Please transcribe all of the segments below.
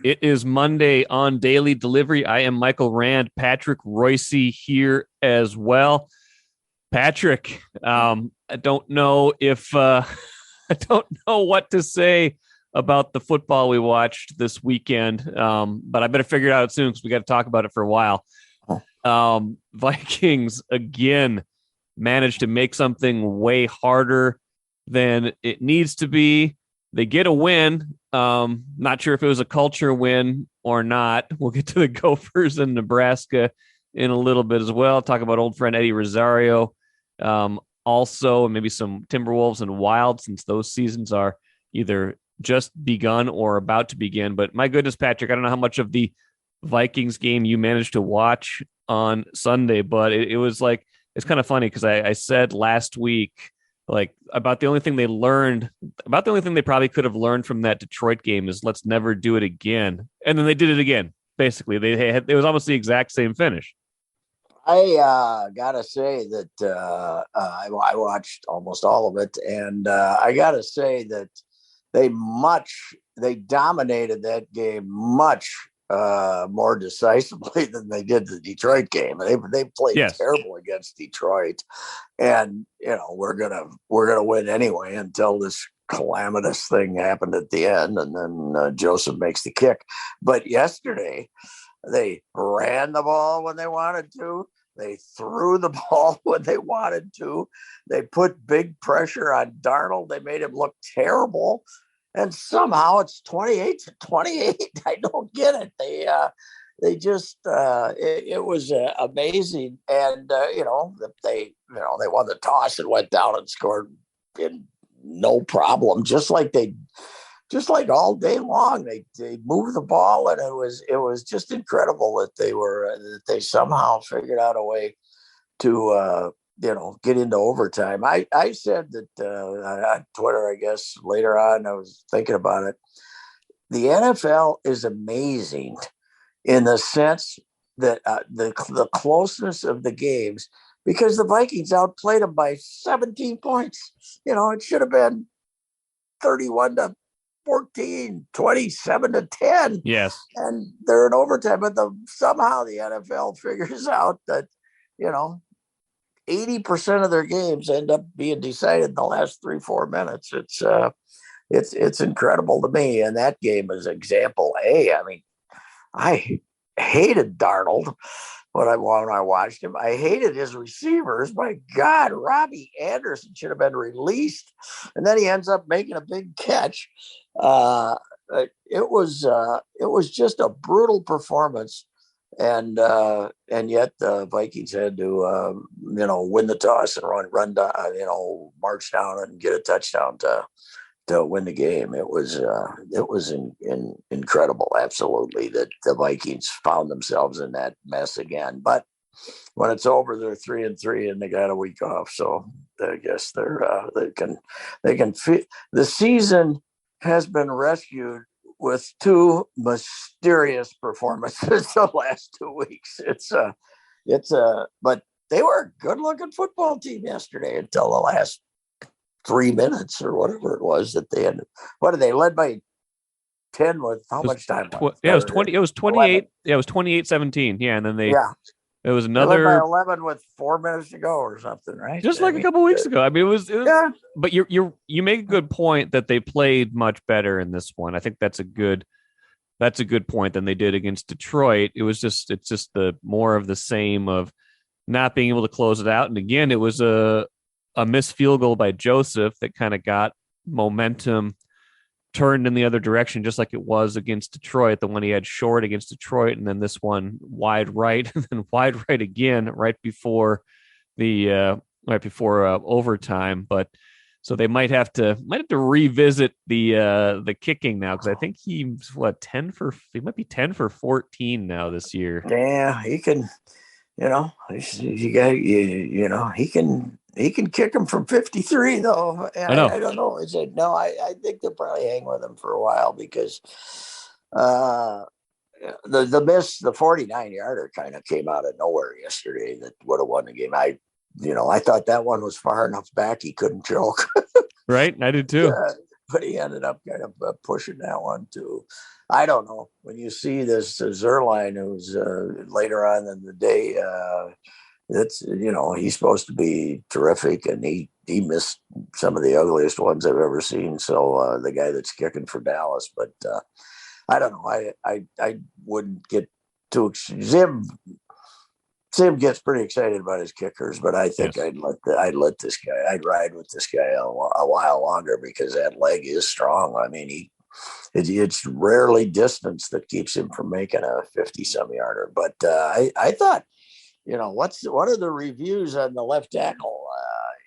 It is Monday on Daily Delivery. I am Michael Rand, Patrick Reusse here as well. Patrick, I don't know if I don't know what to say about the football we watched this weekend, but I better figure it out soon because we got to talk about it for a while. Vikings again managed to make something way harder than it needs to be. They get a win. Not sure if it was a culture win or not. We'll get to the Gophers in Nebraska in a little bit as well. Talk about old friend Eddie Rosario. Also, maybe some Timberwolves and Wild, since those seasons are either just begun or about to begin. But my goodness, Patrick, I don't know how much of the Vikings game you managed to watch on Sunday, but it was like, it's kind of funny because I said last week, like, about the only thing they probably could have learned from that Detroit game is let's never do it again. And then they did it again. Basically, it was almost the exact same finish. I gotta say that I watched almost all of it, and I gotta say that they dominated that game much more decisively than they did the Detroit game. They played terrible against Detroit, and we're gonna win anyway until this calamitous thing happened at the end, and then Joseph makes the kick. But yesterday, they ran the ball when they wanted to. They threw the ball when they wanted to. They put big pressure on Darnold. They made him look terrible. And somehow it's 28-28. I don't get it. They just it was amazing. And they won the toss and went down and scored in no problem. Just like all day long, they moved the ball, and it was just incredible that they somehow figured out a way to get into overtime. I said that on Twitter, I guess later on, I was thinking about it. The NFL is amazing in the sense that the closeness of the games, because the Vikings outplayed them by 17 points. It should have been 31-14, 27-10. Yes. And they're in overtime, but somehow the NFL figures out that, 80% of their games end up being decided in the last 3-4 minutes. It's incredible to me. And that game is example A. I mean, I hated Darnold when I watched him. I hated his receivers. My God, Robbie Anderson should have been released, and then he ends up making a big catch. It was just a brutal performance, and yet the Vikings had to win the toss and run down, march down and get a touchdown to win the game. It was incredible, absolutely, that the Vikings found themselves in that mess again. But when it's over, they're 3-3 and they got a week off. So I guess they can fit. The season has been rescued with two mysterious performances the last 2 weeks. But they were a good-looking football team yesterday until the last 3 minutes or whatever it was that they ended. What did they led by 10 with how much time? It was 20. It was 28. 11. Yeah, it was 28-17. Yeah, and then it was another. They led by 11 with 4 minutes to go or something, right? Just like a couple weeks ago. I mean, it was. Yeah. But you make a good point that they played much better in this one. I think that's a good point than they did against Detroit. It's just the more of the same of not being able to close it out. And again, it was a missed field goal by Joseph that kind of got momentum turned in the other direction, just like it was against Detroit, the one he had short against Detroit, and then this one wide right, and then wide right again right before overtime. But so they might have to revisit the kicking now, because I think he's 10 for 14 now this year. Yeah, he can. He can kick him from 53 though. I don't know. I think they'll probably hang with him for a while, because the miss, the 49-yarder kind of came out of nowhere yesterday that would have won the game. I thought that one was far enough back he couldn't choke. Right, I did too. But he ended up kind of pushing that one too. I don't know. When you see this Zerline, who's later on in the day, it's, he's supposed to be terrific, and he missed some of the ugliest ones I've ever seen. So the guy that's kicking for Dallas, but I don't know. I wouldn't get too Sim gets pretty excited about his kickers, but I think I'd let this guy. I'd ride with this guy a while longer because that leg is strong. I mean, it's rarely distance that keeps him from making a 50-some yarder. But I thought, what are the reviews on the left tackle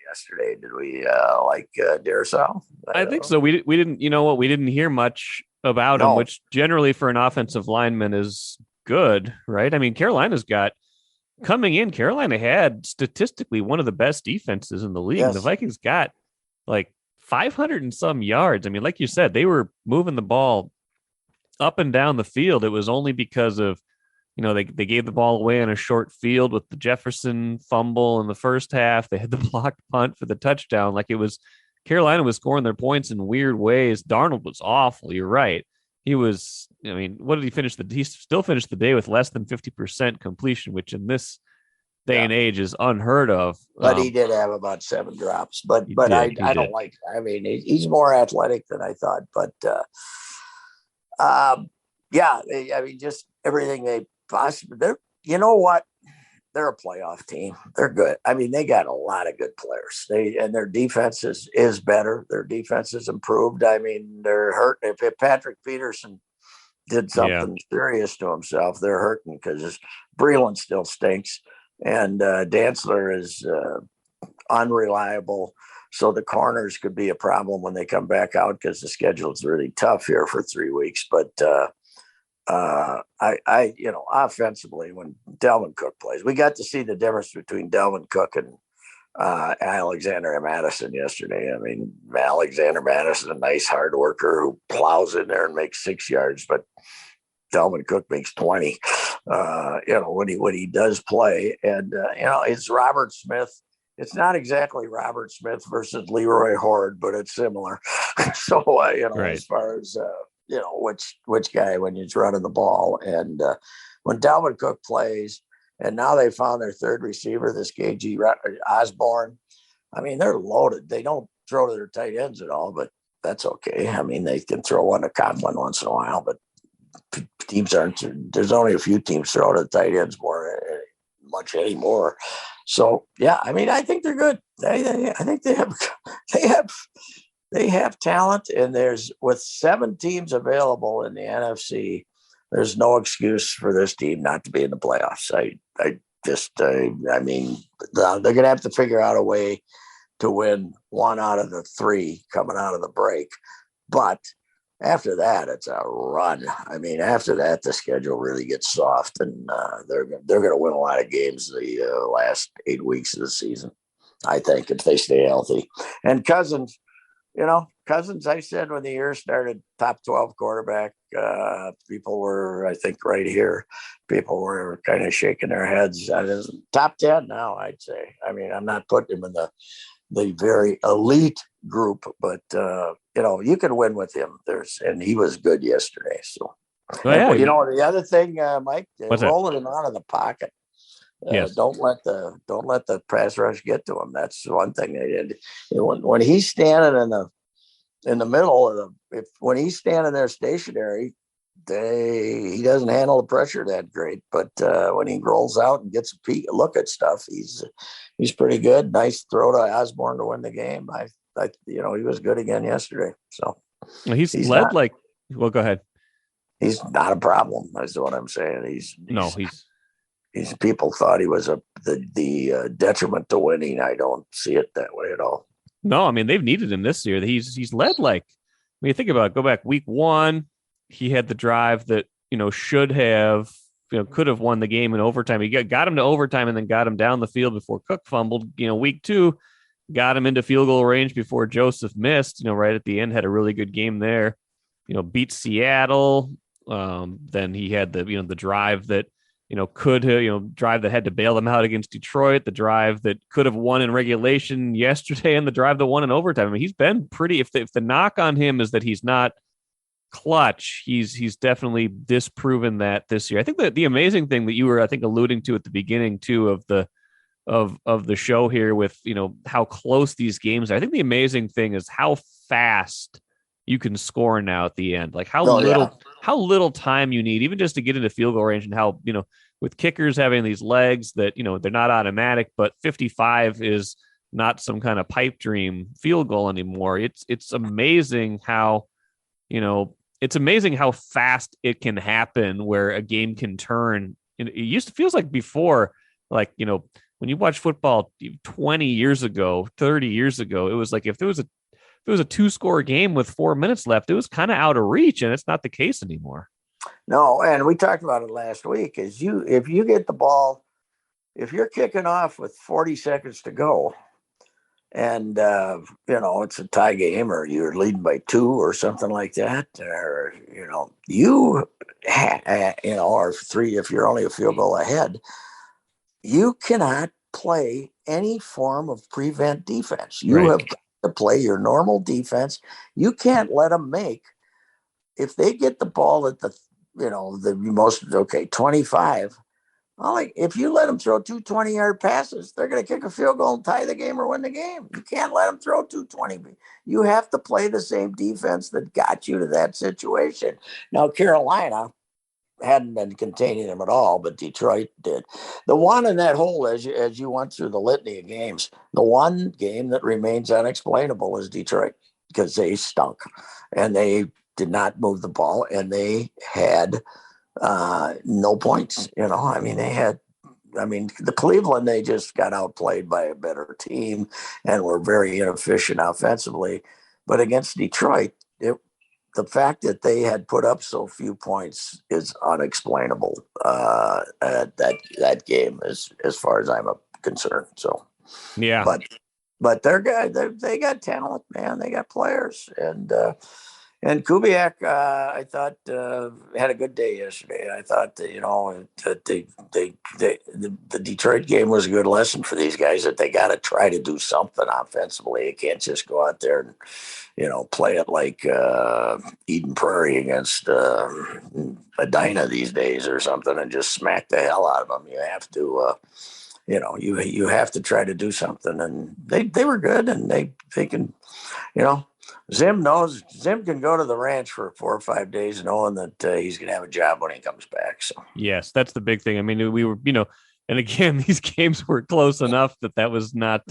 yesterday? Did we like Dersal? I think so. We didn't. You know what? We didn't hear much about him, which generally for an offensive lineman is good, right? I mean, Coming in, Carolina had statistically one of the best defenses in the league. Yes. The Vikings got like 500 and some yards. I mean, like you said, they were moving the ball up and down the field. It was only because of, they gave the ball away on a short field with the Jefferson fumble in the first half. They had the blocked punt for the touchdown. Carolina was scoring their points in weird ways. Darnold was awful. You're right. He was, what did he finish? He still finished the day with less than 50% completion, which in this day and age is unheard of. But he did have about 7 drops. But I don't like. I mean, he's more athletic than I thought. But just everything they possibly. You know what? They're a playoff team. They're good. I mean, they got a lot of good players. And their defense is better. Their defense has improved. I mean, they're hurting. If Patrick Peterson did something serious to himself, they're hurting because Breland still stinks, and Dantzler is unreliable. So the corners could be a problem when they come back out because the schedule is really tough here for 3 weeks. But offensively, when Dalvin Cook plays, we got to see the difference between Dalvin Cook and Alexander Madison yesterday. I mean, Alexander Madison, a nice hard worker who plows in there and makes 6 yards, but Dalvin Cook makes 20. When he does play, and it's Robert Smith. It's not exactly Robert Smith versus Leroy Horde, but it's similar. So right. As far as which guy when he's running the ball, and when Dalvin Cook plays, and now they found their third receiver, this KG Osborne. I mean, they're loaded. They don't throw to their tight ends at all, but that's okay. I mean, they can throw one to Conklin once in a while, but teams aren't. There's only a few teams throw to the tight ends much anymore. So yeah, I mean, I think they're good. I think they have talent, and with 7 teams available in the NFC, there's no excuse for this team not to be in the playoffs. I mean, they're going to have to figure out a way to win 1 out of the 3 coming out of the break. But after that, it's a run. I mean, after that, the schedule really gets soft, and they're going to win a lot of games the last 8 weeks of the season, I think, if they stay healthy. And Cousins, I said when the year started, top 12 quarterback, people were, I think right here, people were kind of shaking their heads. Top 10 now, I'd say. I mean, I'm not putting him in the very elite group, but you can win with him. And he was good yesterday. So, the other thing, Mike, rolling him out of the pocket. Yes. Don't let the pass rush get to him. That's one thing they did. When he's standing in the middle when he's standing there stationary, he doesn't handle the pressure that great. But when he rolls out and gets a look at stuff, he's pretty good. Nice throw to Osborne to win the game. He was good again yesterday. So he's led not, well, go ahead. He's not a problem. That's what I'm saying. He's people thought he was the detriment to winning. I don't see it that way at all. No, I mean, they've needed him this year. He's led you think about it, go back week 1, he had the drive that, should have, could have won the game in overtime. He got him to overtime and then got him down the field before Cook fumbled. Week 2, got him into field goal range before Joseph missed, right at the end, had a really good game there, beat Seattle. Then he had the drive that, could have, drive that had to bail them out against Detroit, the drive that could have won in regulation yesterday, and the drive that won in overtime. I mean, he's been pretty, if the knock on him is that he's not clutch, he's definitely disproven that this year. I think that the amazing thing that you were, I think, alluding to at the beginning too of the show here with, how close these games are. I think the amazing thing is how fast you can score now at the end. Like how little time you need, even just to get into field goal range, and how, with kickers having these legs that, they're not automatic, but 55 is not some kind of pipe dream field goal anymore. It's amazing how, it's amazing how fast it can happen where a game can turn. It feels like before, like, when you watch football 20 years ago, 30 years ago, it was like if there was a 2-score game with 4 minutes left, it was kind of out of reach, and it's not the case anymore. No, and we talked about it last week. If you get the ball, if you're kicking off with 40 seconds to go, and it's a tie game, or you're leading by 2 or something like that, or or 3 if you're only a field goal ahead, you cannot play any form of prevent defense. You have got to play your normal defense. You can't let them if they get the ball at the 25. Well, if you let them throw 2 20-yard passes, they're going to kick a field goal and tie the game or win the game. You can't let them throw 2 20. You have to play the same defense that got you to that situation. Now, Carolina hadn't been containing them at all, but Detroit did. The one in that hole, as you went through the litany of games, the one game that remains unexplainable is Detroit, because they stunk and they did not move the ball, and they had no points. The Cleveland, they just got outplayed by a better team and were very inefficient offensively. But against Detroit, the fact that they had put up so few points is unexplainable. That game, as far as I'm concerned. So, yeah, but they're good. They got talent, man. They got players, and Kubiak, I thought had a good day yesterday. I thought that the Detroit game was a good lesson for these guys, that they got to try to do something offensively. You can't just go out there and play it like Eden Prairie against Edina these days or something, and just smack the hell out of them. You have to. You have to try to do something, and they were good, and they can, Zim can go to the ranch for 4 or 5 days knowing that he's going to have a job when he comes back. So yes, that's the big thing. I mean, we were, and again, these games were close enough that was not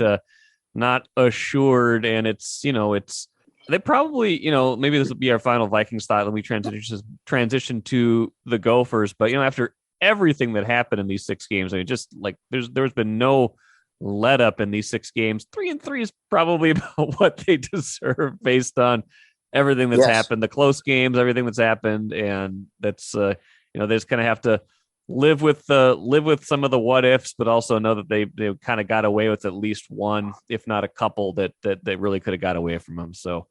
assured, and it's they probably, maybe this will be our final Vikings thought, and we transition to the Gophers. But after everything that happened in these 6 games, I mean, just like there's been no let up in these 6 games. 3-3 is probably about what they deserve based on everything that's happened, the close games, everything that's happened, and that's they just kind of have to live with some of the what ifs, but also know that they kind of got away with at least one, if not a couple, that they really could have got away from them. So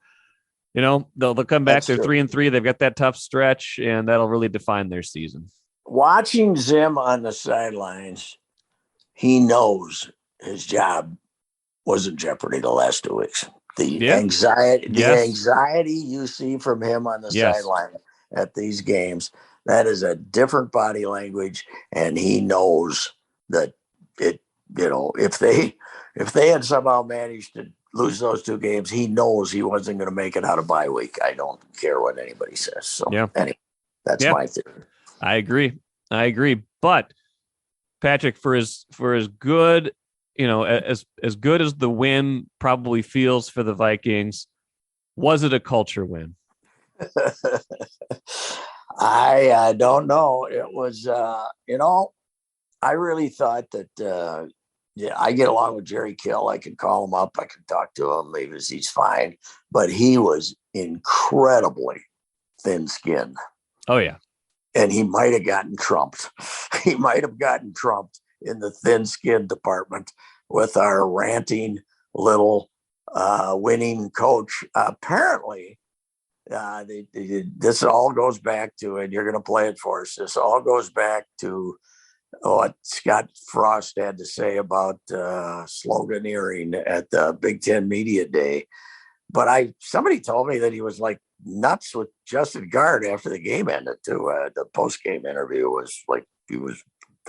they'll come back. They're 3-3. They've got that tough stretch, and that'll really define their season. Watching Zim on the sidelines, he knows his job was in jeopardy the last 2 weeks. The anxiety you see from him on the sideline at these games, that is a different body language, and he knows that if they had somehow managed to lose those 2 games, he knows he wasn't going to make it out of bye week. I don't care what anybody says. So anyway, that's my theory. I agree. But Patrick, for as good, as good as the win probably feels for the Vikings, was it a culture win? I don't know. It was, I really thought that, I get along with Jerry Kill. I can call him up. I can talk to him. Maybe he's fine, but he was incredibly thin-skinned. Oh yeah. And he might have gotten trumped. He might have gotten trumped in the thin-skinned department with our ranting little winning coach. Apparently, this all goes back to, and you're going to play it for us, this all goes back to what Scott Frost had to say about sloganeering at the Big Ten Media Day. But somebody told me that he was like nuts with Justin Guard after the game ended too. The post-game interview was like,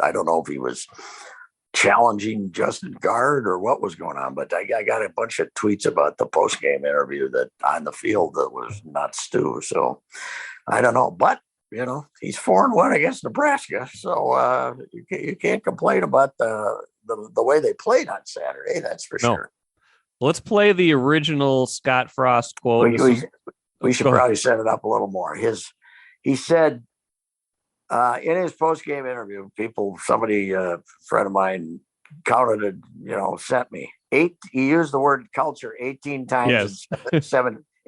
I don't know if he was challenging Justin Guard or what was going on, but I got a bunch of tweets about the post-game interview that on the field that was nuts too. So I don't know, but he's 4-1 against Nebraska, so you can't complain about the way they played on Saturday. That's for sure. Let's play the original Scott Frost quote. We should probably set it up a little more. He said in his post-game interview, somebody, a friend of mine counted it, sent me 8. He used the word culture 18 times, yes.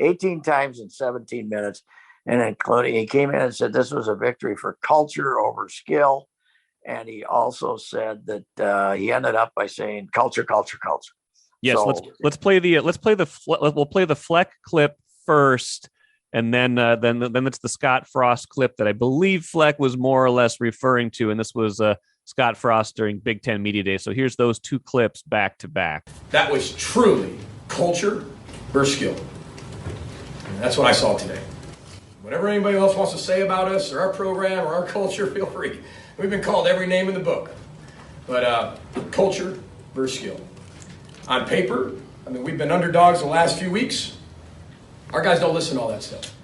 18 times in 17 minutes. And including, he came in and said this was a victory for culture over skill. And he also said that he ended up by saying culture. Yes, so, we'll play the Fleck clip first, and then it's the Scott Frost clip that I believe Fleck was more or less referring to, and this was Scott Frost during Big Ten Media Day. So here's those two clips back to back. That was truly culture versus skill. And that's what I saw today. Whatever anybody else wants to say about us or our program or our culture, feel free. We've been called every name in the book. But culture versus skill. On paper, we've been underdogs the last few weeks. Our guys don't listen to all that stuff.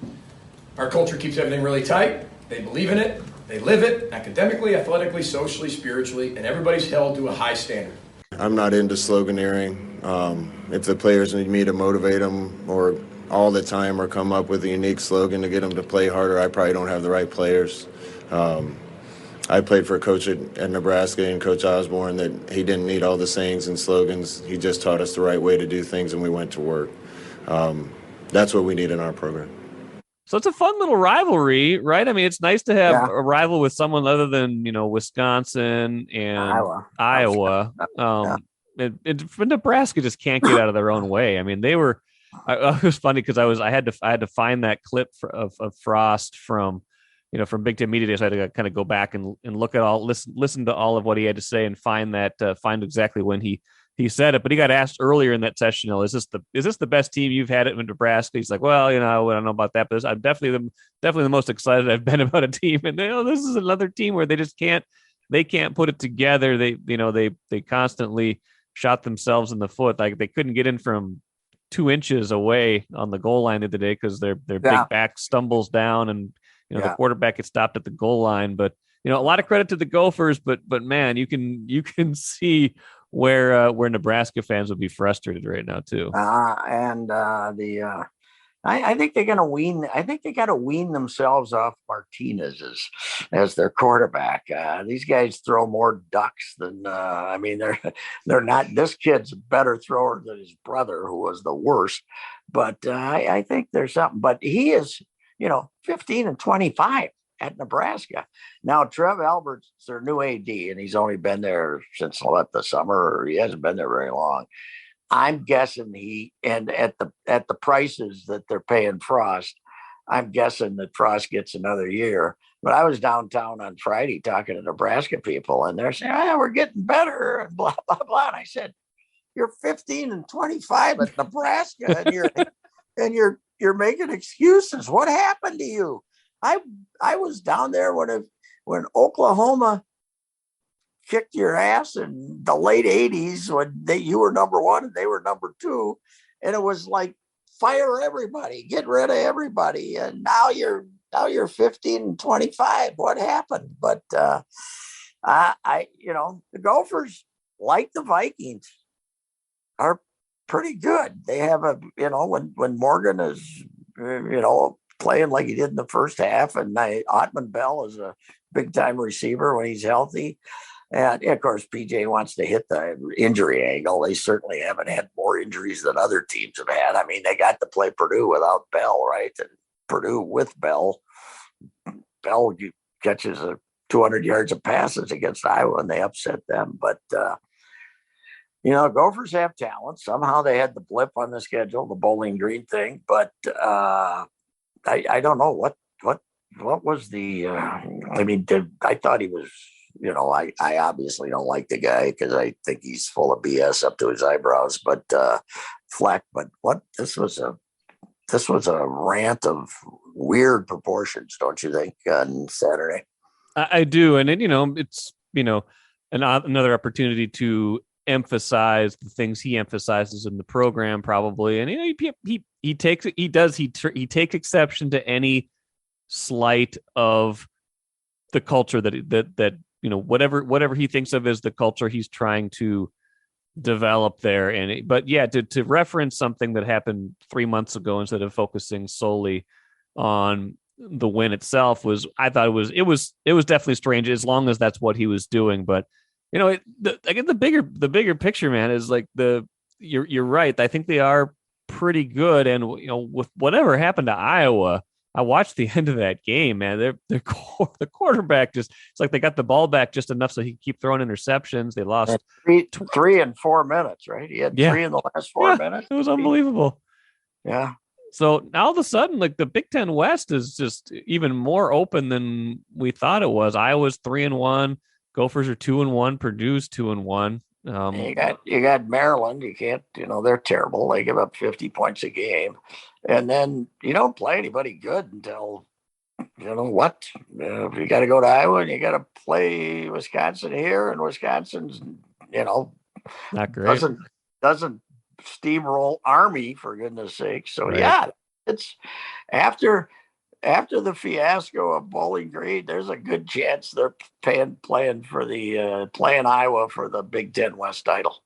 Our culture keeps everything really tight. They believe in it. They live it academically, athletically, socially, spiritually, and everybody's held to a high standard. I'm not into sloganeering. If the players need me to motivate them or all the time or come up with a unique slogan to get them to play harder, I probably don't have the right players. I played for a coach at Nebraska and Coach Osborne that he didn't need all the sayings and slogans. He just taught us the right way to do things, and we went to work. That's what we need in our program. So it's a fun little rivalry, right? It's nice to have a rival with someone other than, Wisconsin and Iowa. Nebraska just can't get out of their own way. They were. It was funny because I had to find that clip of Frost from Big Ten Media Day. So I had to kind of go back and look at listen to all of what he had to say and find exactly when he said it. But he got asked earlier in that session, is this the best team you've had in Nebraska? He's like, well, I don't know about that, but I'm definitely the most excited I've been about a team. And this is another team where they just can't put it together. They constantly shot themselves in the foot. Like they couldn't get in from 2 inches away on the goal line the other day because their big back stumbles down and the quarterback gets stopped at the goal line. But a lot of credit to the Gophers, but man, you can see where Nebraska fans would be frustrated right now too. I think they're going to wean. I think they got to wean themselves off Martinez as their quarterback. These guys throw more ducks than. They're not. This kid's a better thrower than his brother, who was the worst. But I think there's something. But he is, 15-25 at Nebraska. Now Trev Albert's their new AD, and he's only been there since the summer, or he hasn't been there very long. I'm guessing at the prices that they're paying Frost, I'm guessing that Frost gets another year. But I was downtown on Friday talking to Nebraska people, and they're saying, we're getting better and blah, blah, blah. And I said, you're 15-25 at Nebraska and you're making excuses. What happened to you? I was down there when Oklahoma kicked your ass in the late 80s when you were number 1 and they were number 2, and it was like fire everybody, get rid of everybody, and now you're 15-25. What happened? But the Gophers, like the Vikings, are pretty good. They have when Morgan is playing like he did in the first half, and Ottman Bell is a big time receiver when he's healthy. And of course, PJ wants to hit the injury angle. They certainly haven't had more injuries than other teams have had. They got to play Purdue without Bell, right? And Purdue with Bell. Bell catches 200 yards of passes against Iowa, and they upset them. But, Gophers have talent. Somehow they had the blip on the schedule, the Bowling Green thing. But I don't know what was the. I thought he was. I obviously don't like the guy because I think he's full of BS up to his eyebrows, but Fleck, but this was this was a rant of weird proportions, don't you think, on Saturday? I do. And then, it's, another opportunity to emphasize the things he emphasizes in the program, probably. And, he takes exception to any slight of the culture that whatever he thinks of as the culture he's trying to develop there. But to reference something that happened 3 months ago instead of focusing solely on the win itself I thought it was definitely strange, as long as that's what he was doing. But again, the bigger picture, man, is like you're right. I think they are pretty good. And with whatever happened to Iowa, I watched the end of that game, man. The quarterback it's like they got the ball back just enough so he could keep throwing interceptions. They lost 3 and 4 minutes, right? He had 3 in the last 4 minutes. It was unbelievable. Yeah. So now all of a sudden, like, the Big Ten West is just even more open than we thought it was. Iowa's 3-1, Gophers are 2-1, Purdue's 2-1. You got Maryland. You can't, they're terrible. They give up 50 points a game, and then you don't play anybody good until what? You got to go to Iowa and you got to play Wisconsin here, and Wisconsin's not great. Doesn't steamroll Army, for goodness sake. So right. Yeah, it's after the fiasco of Bowling Green, there's a good chance they're playing Iowa for the Big Ten West title.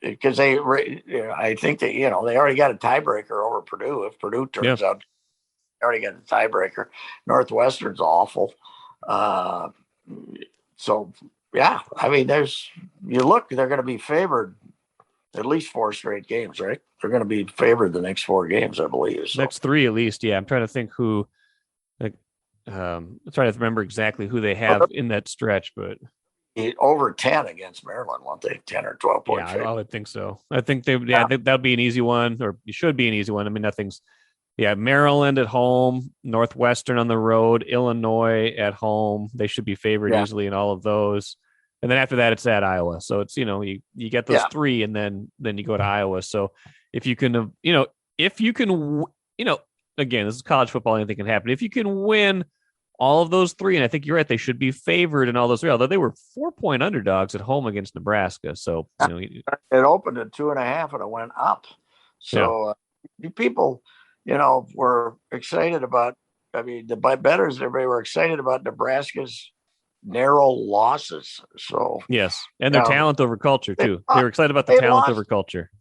Because I think that they already got a tiebreaker over Purdue. If Purdue turns out they already got a tiebreaker, Northwestern's awful. So yeah, I mean, they're going to be favored at least 4 straight games, right? They're going to be favored the next 4 games, I believe. So. Next 3 at least, yeah. I'm trying to think who. I'm trying to remember exactly who they have in that stretch, but over 10 against Maryland, won't they? 10 or 12 points. Yeah, I would think so. I think that'll be an easy one, or it should be an easy one. I mean, Maryland at home, Northwestern on the road, Illinois at home. They should be favored easily in all of those. And then after that, it's at Iowa. So it's, you get those 3 and then you go to Iowa. So if you can, again, this is college football, anything can happen. If you can win all of those 3, and I think you're right, they should be favored in all those 3, although they were 4-point underdogs at home against Nebraska. So, it opened at 2.5 and it went up. So people, were excited about, the bettors, everybody were excited about Nebraska's narrow losses. So yes, and their talent over culture too. They were excited about the talent over culture.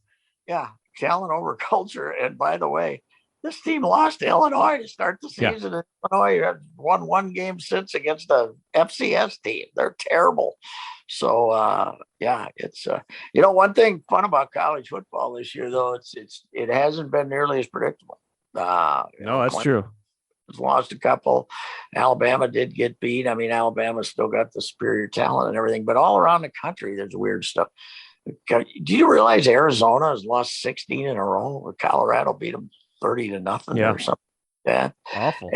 Yeah, talent over culture. And by the way, this team lost to Illinois to start the season. Yeah. Illinois had won 1 game since against the FCS team. They're terrible. So it's one thing fun about college football this year, though, it hasn't been nearly as predictable. No, that's true. Lost a couple. Alabama did get beat. I mean, Alabama's still got the superior talent and everything, but all around the country, there's weird stuff. Do you realize Arizona has lost 16 in a row? Colorado beat them 30-0 or something. Yeah, awful.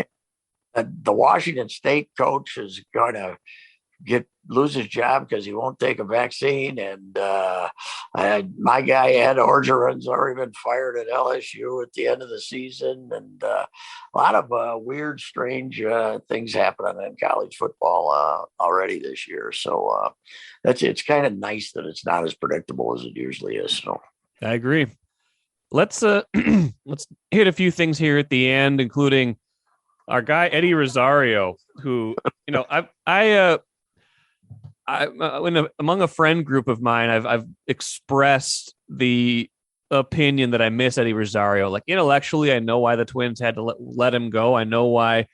The Washington State coach is going to lose his job because he won't take a vaccine. And my guy Ed Orgeron's already been fired at LSU at the end of the season, and a lot of weird, strange things happening in college football already this year. So it's kind of nice that it's not as predictable as it usually is. So I agree. Let's hit a few things here at the end, including our guy Eddie Rosario, who among a friend group of mine, I've expressed the opinion that I miss Eddie Rosario. Like, intellectually, I know why the Twins had to let him go. I know why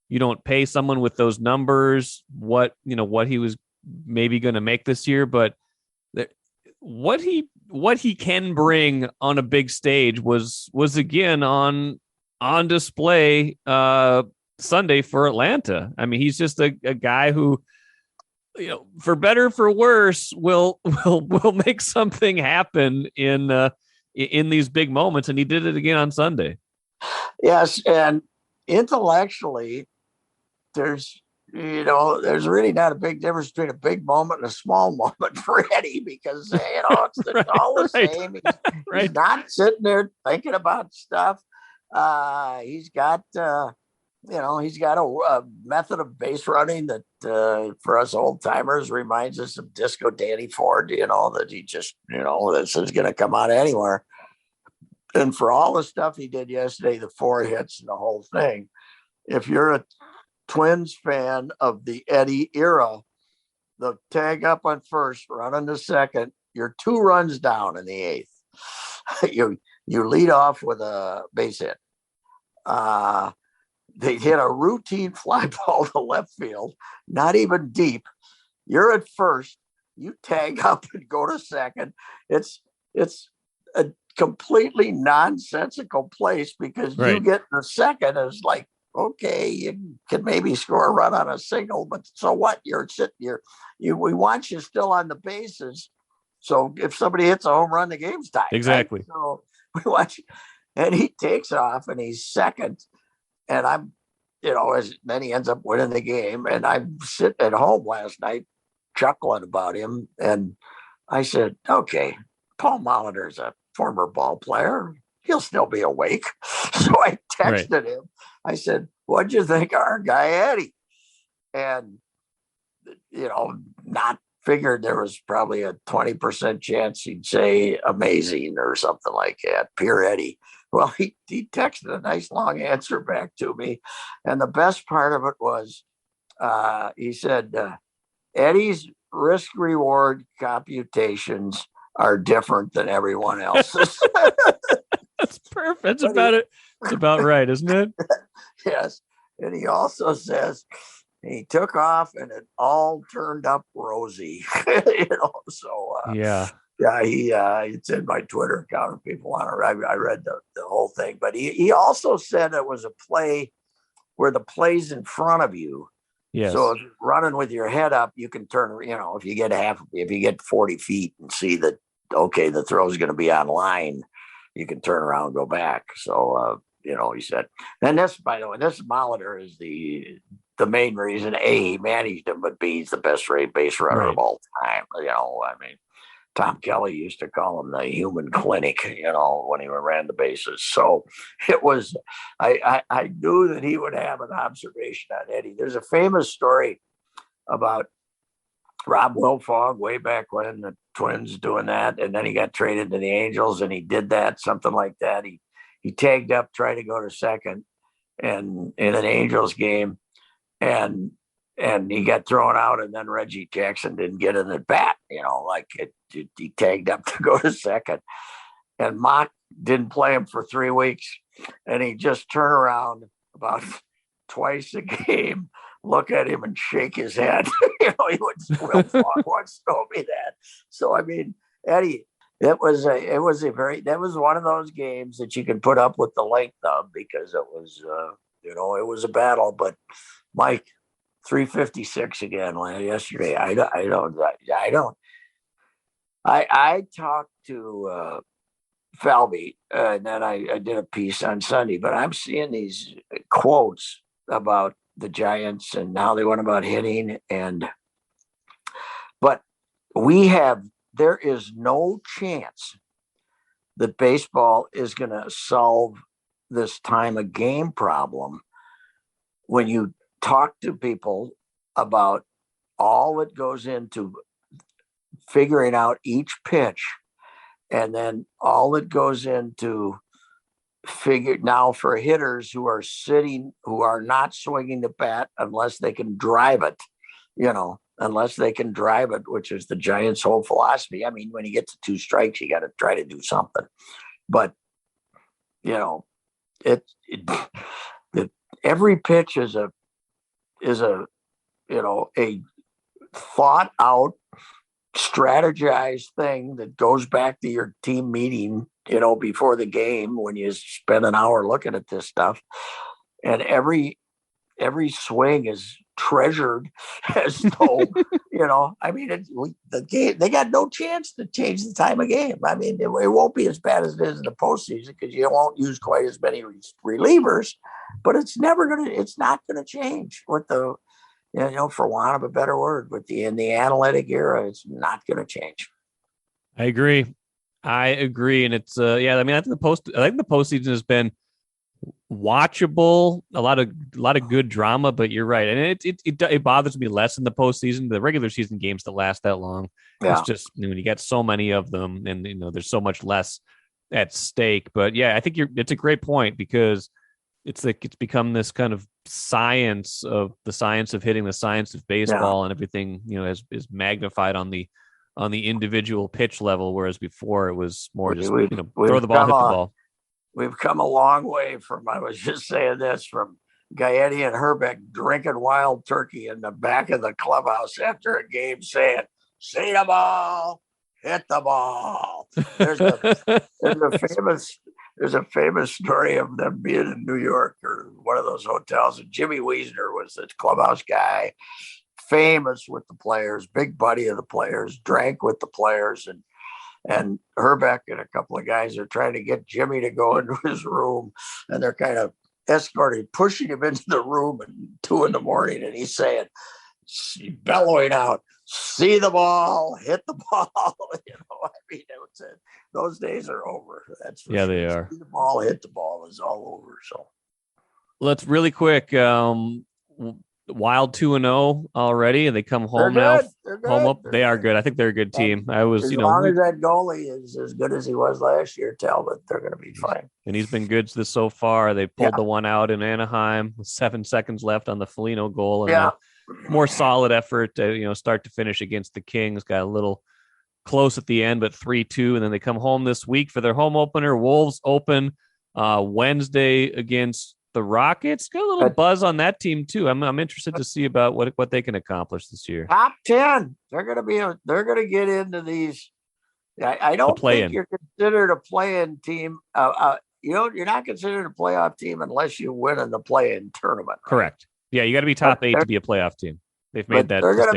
you don't pay someone with those numbers what he was maybe going to make this year, but what he can bring on a big stage was again on display Sunday for Atlanta. I mean, he's just a guy who, for better, for worse, will make something happen in these big moments, and he did it again on Sunday. Yes, and intellectually, there's really not a big difference between a big moment and a small moment for Eddie because, it's all the same. He's not sitting there thinking about stuff. He's got a method of base running that for us old timers reminds us of Disco Danny Ford, that he just, this is going to come out anywhere. And for all the stuff he did yesterday, the 4 hits and the whole thing, if you're a Twins fan of the Eddie era, the tag up on first, run on the second, you're 2 runs down in the 8th. You lead off with a base hit. They hit a routine fly ball to left field, not even deep. You're at first. You tag up and go to second. It's a completely nonsensical place because you get the second is like, okay, you can maybe score a run on a single, but so what? You're sitting here. We want you still on the bases. So if somebody hits a home run, the game's tied. Exactly. Right? So we watch, and he takes off and he's second. And I'm, then he ends up winning the game. And I'm sitting at home last night chuckling about him. And I said, okay, Paul Molitor's a former ball player. He'll still be awake. So I texted him. I said, what'd you think of our guy, Eddie? And, not figured there was probably a 20% chance he'd say amazing or something like that. Pure Eddie. Well, he texted a nice long answer back to me. And the best part of it was he said, Eddie's risk reward computations are different than everyone else's. That's perfect. It's about right, isn't it? Yes. And he also says he took off and it all turned up rosy. It's in my Twitter account if people want to. I read the whole thing, but he also said it was a play where the play's in front of you. Yes. So if you're running with your head up, you can turn, if you get 40 feet and see that, okay, the throw is going to be on line, you can turn around and go back. So, he said, and this, by the way, this Molitor is the main reason, A, he managed him, but B, he's the best base runner of all time. Tom Kelly used to call him the human clinic, when he ran the bases. So it was, I knew that he would have an observation on Eddie. There's a famous story about Rob Wilfog way back when the Twins doing that. And then he got traded to the Angels and he did that, something like that. He tagged up, tried to go to second and in an Angels game and he got thrown out and then Reggie Jackson didn't get in at bat, he tagged up to go to second and Mock didn't play him for 3 weeks and he just turned around about twice a game, look at him and shake his head. Wilfog once told me that. So, Eddie, that was one of those games that you can put up with the length of because it was, it was a battle, but Mike, 356 again yesterday. I talked to Falvey and then I did a piece on Sunday, but I'm seeing these quotes about the Giants and how they went about hitting but there is no chance that baseball is going to solve this time of game problem when you talk to people about all that goes into figuring out each pitch and then all that goes into now for hitters who are not swinging the bat unless they can drive it, which is the Giants' whole philosophy. When you get to 2 strikes, you got to try to do something, but every pitch is a thought out, strategized thing that goes back to your team meeting, before the game when you spend an hour looking at this stuff. And every swing is treasured as though, the game, they got no chance to change the time of game. It won't be as bad as it is in the postseason because you won't use quite as many relievers, but it's not going to change with the for want of a better word, but in the analytic era, it's not going to change. I agree. And it's I mean, I think the postseason has been watchable, a lot of good drama, but you're right, and it bothers me less in the postseason. The regular season games that last that long, it's just when you get so many of them, and there's so much less at stake. But yeah, I think it's a great point, because it's become this kind of science of hitting, the science of baseball, and everything is magnified on the individual pitch level, whereas before it was more just throw the ball, hit the ball. We've come a long way from, I was just saying this, from Gaetti and Herbeck drinking wild turkey in the back of the clubhouse after a game saying, see the ball, hit the ball. There's a famous story of them being in New York or one of those hotels, and Jimmy Wiesner was the clubhouse guy, famous with the players, big buddy of the players, drank with the players, and Herbeck and a couple of guys are trying to get Jimmy to go into his room, and they're kind of pushing him into the room at 2 a.m, and he's saying, bellowing out, see the ball, hit the ball. I mean, those days are over. That's for sure. They are. See the ball, hit the ball is all over. So let's really quick. Wild 2-0 already, and they come home now. Home up, they are good. I think they're a good team. As long as that goalie is as good as he was last year, Talbot, they're going to be fine. And he's been good so far. They pulled the one out in Anaheim with 7 seconds left on the Foligno goal, and a more solid effort, start to finish against the Kings. Got a little close at the end, but 3-2, and then they come home this week for their home opener. Wolves open Wednesday against the Rockets. Got a little buzz on that team too. I'm interested to see about what they can accomplish this year. Top 10. They're going to get into these. I don't think you're considered a play-in team. You're not considered a playoff team unless you win in the play-in tournament. Right? Correct. Yeah, you got to be top 8 to be a playoff team. They've made that. They're going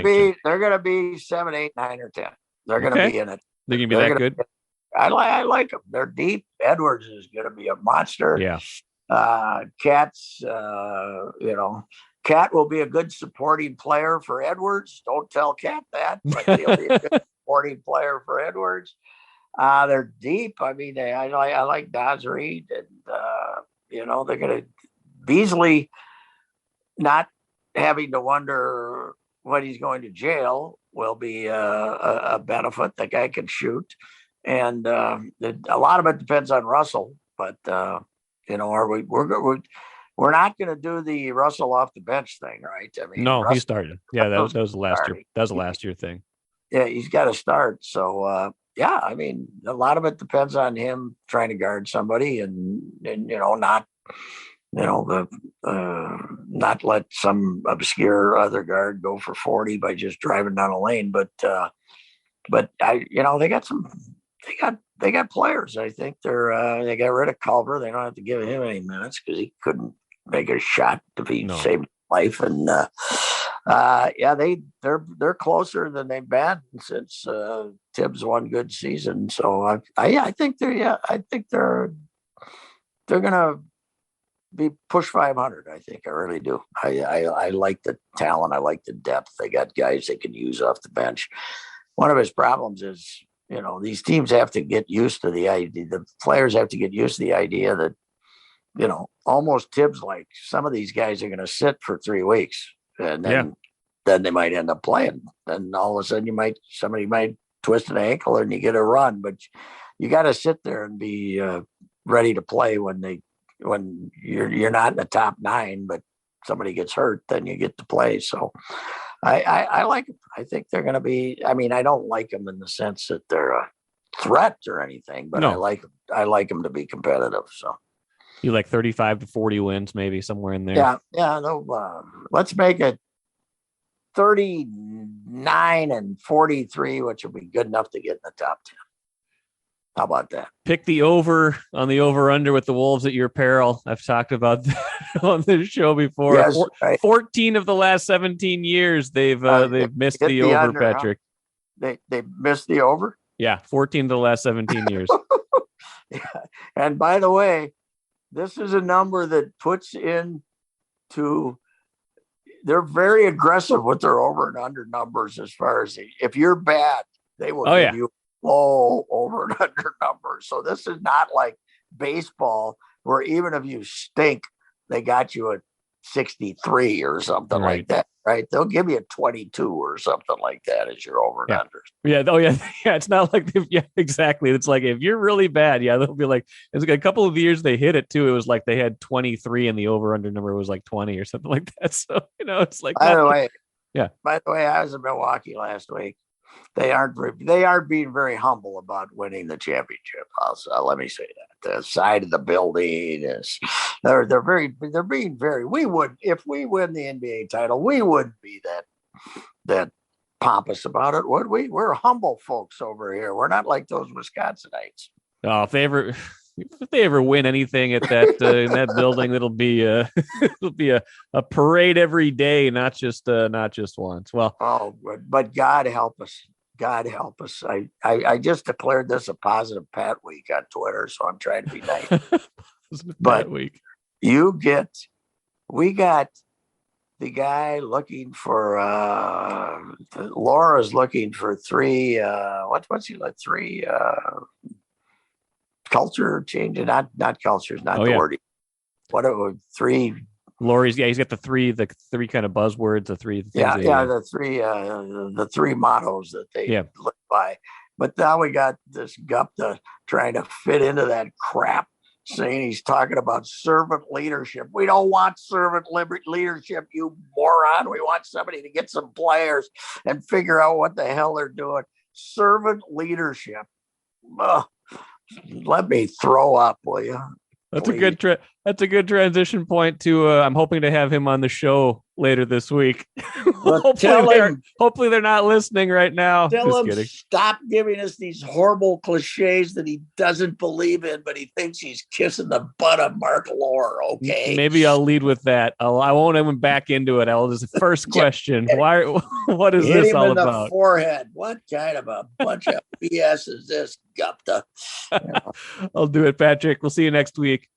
to be 7, 8, 9, or 10. They're going to be in it. They're going to be that good. I like them. They're deep. Edwards is going to be a monster. Yeah. Cat's, Cat will be a good supporting player for Edwards. Don't tell Cat that, but he'll be a good supporting player for Edwards. They're deep. I mean, I like Daz Reed, and they're going to Beasley not having to wonder when he's going to jail will be a benefit. The guy can shoot, and a lot of it depends on Russell, but. We're not going to do the Russell off the bench thing, right? I mean, no, he started. Yeah, that was the last year. That was the last year thing. Yeah, he's got to start. So, I mean, a lot of it depends on him trying to guard somebody, and not let some obscure other guard go for 40 by just driving down a lane. But they got players. I think they got rid of Culver. They don't have to give him any minutes because he couldn't make a shot to save life. And they're closer than they've been since Tibbs won good season. So I think they're gonna be push 500. I think I really do. I like the talent. I like the depth. They got guys they can use off the bench. One of his problems is, these teams have to get used to the idea. The players have to get used to the idea that, almost Tibbs, like some of these guys are going to sit for 3 weeks, and then they might end up playing. Then all of a sudden somebody might twist an ankle and you get a run, but you got to sit there and be ready to play when you're not in the top 9, but somebody gets hurt, then you get to play. So I like them. I think they're going to be. I mean, I don't like them in the sense that they're a threat or anything, but I like them to be competitive. So you like 35 to 40 wins, maybe somewhere in there. Yeah. No, let's make it 39 and 43, which will be good enough to get in the top 10. How about that? Pick the over on the over-under with the Wolves at your peril. I've talked about that on this show before. Yes, right. 14 of the last 17 years, they've missed the over, under, Patrick. Huh? They missed the over? Yeah, 14 of the last 17 years. Yeah. And by the way, this is a number that puts into they're very aggressive with their over and under numbers as far as if you're bad, they will give you low over and under numbers. So this is not like baseball where even if you stink, they got you at 63 or something like that, right? They'll give you a 22 or something like that as your over and unders. Yeah. Oh yeah. Yeah. It's not like, exactly. It's like, if you're really bad, they'll be like, it's like a couple of years they hit it too. It was like they had 23 and the over under number was like 20 or something like that. So, it's like, by the way, I was in Milwaukee last week. They aren't being very humble about winning the championship. Let me say that the side of the building is they're being very. We would, if we win the NBA title, we wouldn't be that pompous about it, would we? We're humble folks over here. We're not like those Wisconsinites. Oh, if they ever win anything at that in that building, it'll be a parade every day, not just once. Well, but God help us. God help us. I just declared this a positive Pat week on Twitter, so I'm trying to be nice. But week. We got the guy looking for Laura's looking for three what's he like three culture change, not cultures, not the word. What are three? Lori's he's got the three kind of buzzwords, the three things. The three mottos that they live by. But now we got this Gupta trying to fit into that crap, saying he's talking about servant leadership. We don't want servant leadership, you moron. We want somebody to get some players and figure out what the hell they're doing. Servant leadership. Let me throw up, will you? That's a good transition point to. I'm hoping to have him on the show later this week. Hopefully they're not listening right now. Tell him stop giving us these horrible cliches that he doesn't believe in, but he thinks he's kissing the butt of Mark Lore. Okay, maybe I'll lead with that. I won't even back into it. I'll just first question. Why? What is this all about? The forehead. What kind of a bunch of BS is this, Gupta? I'll do it, Patrick. We'll see you next week.